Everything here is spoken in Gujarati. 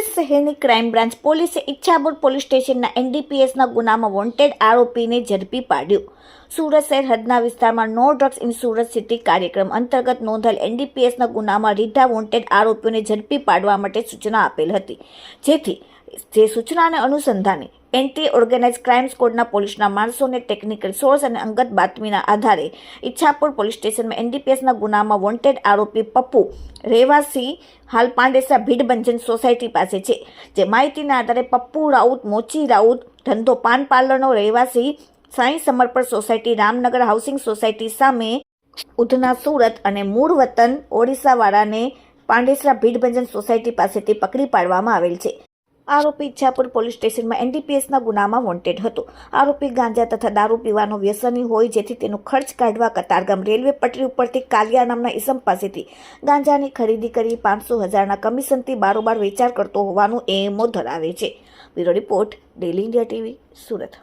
સુરત શહેરની ક્રાઇમ બ્રાન્ચ પોલીસે ઈચ્છાપુર પોલીસ સ્ટેશનના એનડીપીએસના ગુનામાં વોન્ટેડ આરોપીને ઝડપી પાડ્યો। સુરત શહેર હદના વિસ્તારમાં no drugs in Surat city કાર્યક્રમ અંતર્ગત નોંધાયેલ એનડીપીએસના ગુનામાં રીઢા વોન્ટેડ આરોપીઓને ઝડપી પાડવા માટે સૂચના આપેલ હતી, જેથી જે સૂચનાને અનુસંધાને એન્ટી ઓર્ગેનાઇઝ ક્રાઇમ સ્કોડના પોલીસના માણસોને ટેકનિકલ સોર્સ અને અંગત બાતમીના આધારે ઈચ્છાપુર પોલીસ સ્ટેશનમાં એનડીપીએસના ગુનામાં વોન્ટેડ આરોપી પપ્પુ રહેવાસી હાલ પાંડેસરા ભીડબંજન સોસાયટી પાસે છે, જે માહિતીના આધારે પપ્પુ રાઉત મોચી રાઉત ધંધો પાન પાર્લરનો રહેવાસી સાંઈ સમર્પણ સોસાયટી રામનગર હાઉસિંગ સોસાયટી સામે ઉધના સુરત અને મૂળ વતન ઓડિશાવાળાને પાંડેસરા ભીડબંજન સોસાયટી પાસેથી પકડી પાડવામાં આવેલ છે। આરોપી ઈચ્છાપુર પોલીસ સ્ટેશનમાં એનડીપીએસના ગુનામાં વોન્ટેડ હતો। આરોપી ગાંજા તથા દારૂ પીવાનો વ્યસની હોય, જેથી તેનો ખર્ચ કાઢવા કતારગામ રેલવે પટરી ઉપરથી કાલિયા નામના ઈસમ પાસેથી ગાંજાની ખરીદી કરી 500,000ના કમિશનથી બારોબાર વેચાણ કરતો હોવાનું એમઓ ધરાવે છે। Bureau report, daily India TV, Surat.